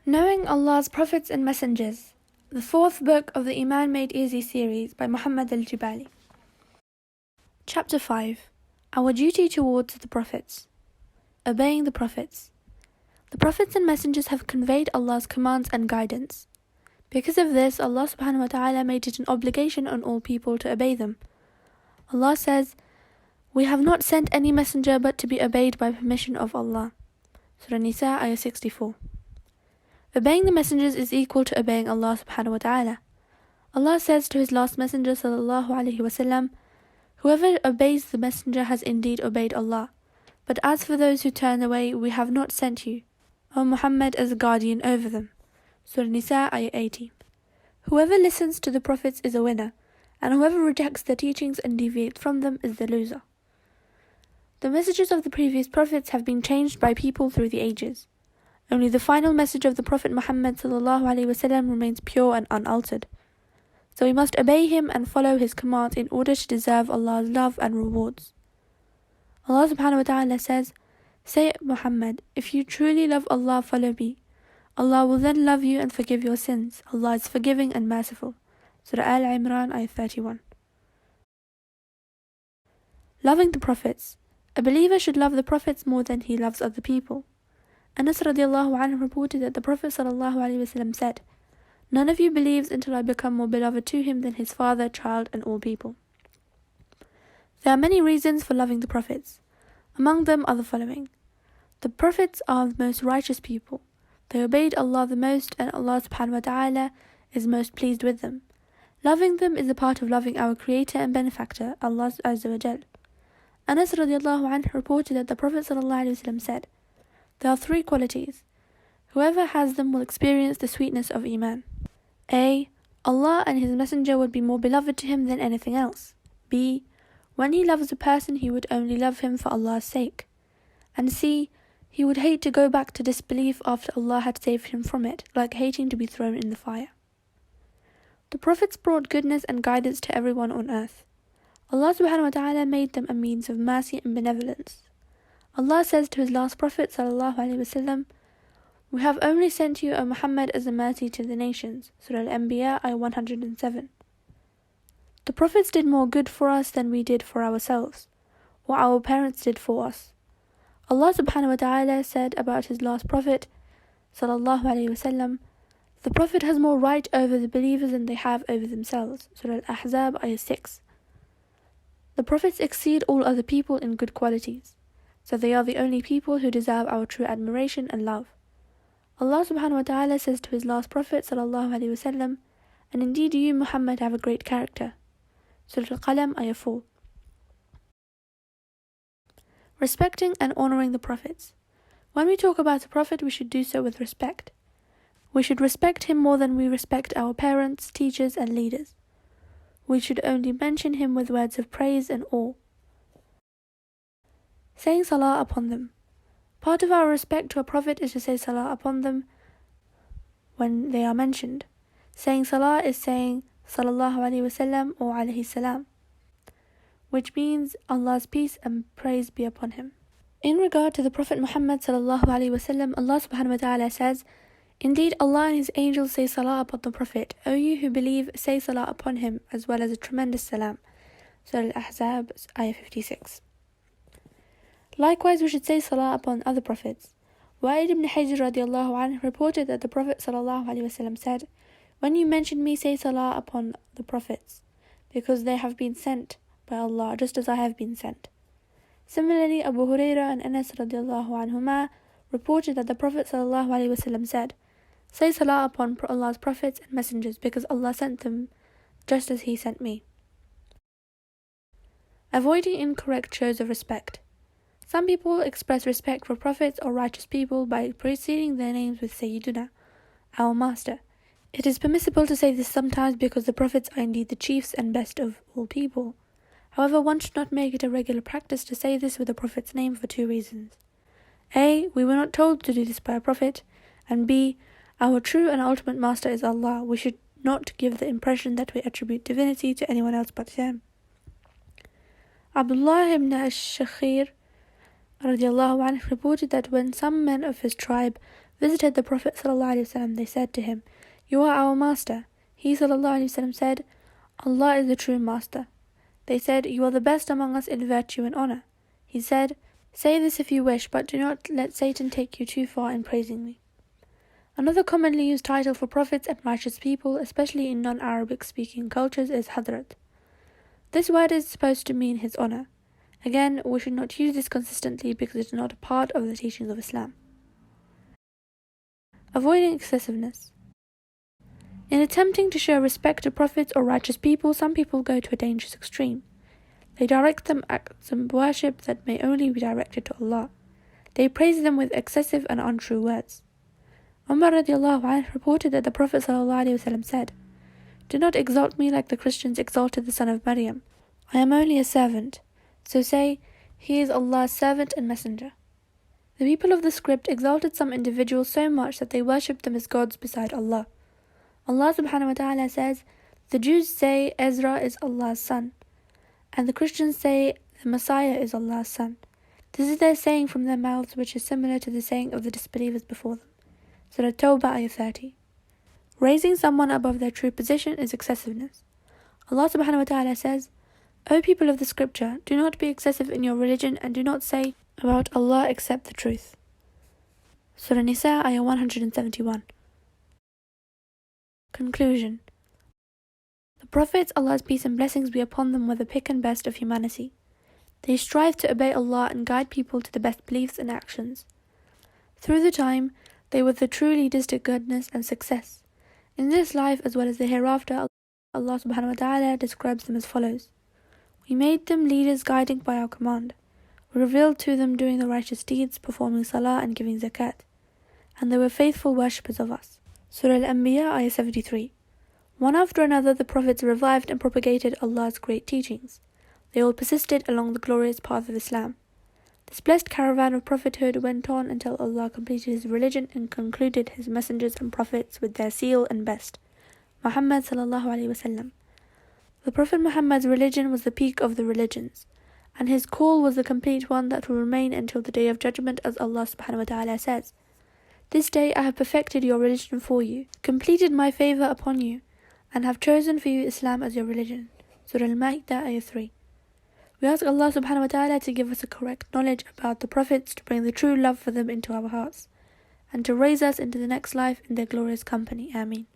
Knowing Allah's Prophets and Messengers, the fourth book of the Eemaan Made Easy series by Muhammad al-Jibali. Chapter 5. Our Duty Towards the Prophets. Obeying the Prophets. The Prophets and Messengers have conveyed Allah's commands and guidance. Because of this, Allah subhanahu wa ta'ala made it an obligation on all people to obey them. Allah says, "We have not sent any messenger but to be obeyed by permission of Allah." Surah Nisa, ayah 64. Obeying the messengers is equal to obeying Allah subhanahu wa ta'ala. Allah says to His last messenger sallallahu alaihi wasallam, "Whoever obeys the messenger has indeed obeyed Allah. But as for those who turn away, we have not sent you, O Muhammad, as a guardian over them." Surah Nisa, ayah 80. Whoever listens to the prophets is a winner, and whoever rejects their teachings and deviates from them is the loser. The messages of the previous prophets have been changed by people through the ages. Only the final message of the Prophet Muhammad ﷺ remains pure and unaltered. So we must obey him and follow his commands in order to deserve Allah's love and rewards. Allah subhanahu wa ta'ala says, "Say, Muhammad, if you truly love Allah, follow me. Allah will then love you and forgive your sins. Allah is forgiving and merciful." Surah Al-Imran, ayah 31. Loving the Prophets. A believer should love the Prophets more than he loves other people. Anas radiallahu anhu reported that the Prophet sallallahu alaihi wasallam said, "None of you believes until I become more beloved to him than his father, child, and all people." There are many reasons for loving the Prophets. Among them are the following. The Prophets are the most righteous people. They obeyed Allah the most, and Allah subhanahu wa ta'ala is most pleased with them. Loving them is a part of loving our Creator and Benefactor, Allah Azza wa Jal. Anas radiallahu anhu reported that the Prophet sallallahu alaihi wasallam said, "There are three qualities. Whoever has them will experience the sweetness of Eemaan. A. Allah and His Messenger would be more beloved to him than anything else. B. When he loves a person, he would only love him for Allah's sake. And C. He would hate to go back to disbelief after Allah had saved him from it, like hating to be thrown in the fire." The Prophets brought goodness and guidance to everyone on earth. Allah subhanahu wa ta'ala made them a means of mercy and benevolence. Allah says to His last Prophet sallallahu alaihi wasallam, "We have only sent you, O Muhammad, as a mercy to the nations." Surah Al-Anbiya, ayah 107. The Prophets did more good for us than we did for ourselves, or our parents did for us. Allah subhanahu wa ta'ala said about His last Prophet sallallahu alaihi wasallam, "The Prophet has more right over the believers than they have over themselves." Surah Al-Ahzab, ayah 6. The Prophets exceed all other people in good qualities, so they are the only people who deserve our true admiration and love. Allah subhanahu wa ta'ala says to His last Prophet sallallahu alaihi wasallam, "And indeed you, Muhammad, have a great character." Surah Al-Qalam, ayah 4. Respecting and honoring the Prophets. When we talk about a Prophet, we should do so with respect. We should respect him more than we respect our parents, teachers, and leaders. We should only mention him with words of praise and awe. Saying salah upon them. Part of our respect to a Prophet is to say salah upon them when they are mentioned. Saying salah is saying sallallahu alaihi wasallam or alaihi salam, which means Allah's peace and praise be upon him. In regard to the Prophet Muhammad sallallahu alaihi wasallam, Allah subhanahu wa ta'ala says, "Indeed, Allah and His angels say salah upon the Prophet. O you who believe, say salah upon him, as well as a tremendous salam." Surah Al-Ahzab, ayah 56. Likewise, we should say salah upon other prophets. Wa'id ibn Hajr radiallahu anhu reported that the Prophet sallallahu alaihi wasallam said, "When you mention me, say salah upon the prophets, because they have been sent by Allah, just as I have been sent." Similarly, Abu Hurairah and Anas radiallahu anhuma reported that the Prophet sallallahu alaihi wasallam said, "Say salah upon Allah's prophets and messengers, because Allah sent them just as He sent me." Avoiding incorrect shows of respect. Some people express respect for prophets or righteous people by preceding their names with Sayyiduna, our master. It is permissible to say this sometimes because the prophets are indeed the chiefs and best of all people. However, one should not make it a regular practice to say this with a prophet's name for two reasons. A. We were not told to do this by a prophet, and B. Our true and ultimate master is Allah. We should not give the impression that we attribute divinity to anyone else but Him. Abdullah ibn al-Shakhir radiallahu anhu reported that when some men of his tribe visited the Prophet ﷺ, they said to him, "You are our master." He ﷺ said, "Allah is the true master." They said, "You are the best among us in virtue and honor." He said, "Say this if you wish, but do not let Satan take you too far in praising me." Another commonly used title for prophets and righteous people, especially in non-Arabic speaking cultures, is Hadrat. This word is supposed to mean his honor. Again, we should not use this consistently because it is not a part of the teachings of Islam. Avoiding excessiveness. In attempting to show respect to prophets or righteous people, some people go to a dangerous extreme. They direct them acts of worship that may only be directed to Allah. They praise them with excessive and untrue words. Umar radiallahu anhu reported that the Prophet ﷺ said, "Do not exalt me like the Christians exalted the son of Maryam. I am only a servant. So say, he is Allah's servant and messenger." The people of the script exalted some individuals so much that they worshipped them as gods beside Allah. Allah subhanahu wa ta'ala says, "The Jews say Ezra is Allah's son, and the Christians say the Messiah is Allah's son. This is their saying from their mouths, which is similar to the saying of the disbelievers before them." Surah Tawbah, ayah 30. Raising someone above their true position is excessiveness. Allah subhanahu wa ta'ala says, "O people of the scripture, do not be excessive in your religion and do not say about Allah except the truth." Surah Nisa, ayah 171. Conclusion. The Prophets, Allah's peace and blessings be upon them, were the pick and best of humanity. They strive to obey Allah and guide people to the best beliefs and actions. Through the time, they were the true leaders to goodness and success. In this life as well as the hereafter, Allah subhanahu wa ta'ala describes them as follows. "We made them leaders guiding by our command. We revealed to them doing the righteous deeds, performing salah and giving zakat. And they were faithful worshippers of us." Surah Al-Anbiya, ayah 73. One after another, the Prophets revived and propagated Allah's great teachings. They all persisted along the glorious path of Islam. This blessed caravan of prophethood went on until Allah completed His religion and concluded His messengers and prophets with their seal and best, Muhammad sallallahu alaihi wasallam. The Prophet Muhammad's religion was the peak of the religions, and his call was the complete one that will remain until the day of judgment, as Allah subhanahu wa ta'ala says, "This day I have perfected your religion for you, completed my favor upon you, and have chosen for you Islam as your religion." Surah Al-Ma'idah, ayah 3. We ask Allah subhanahu wa ta'ala to give us a correct knowledge about the Prophets, to bring the true love for them into our hearts, and to raise us into the next life in their glorious company. Ameen.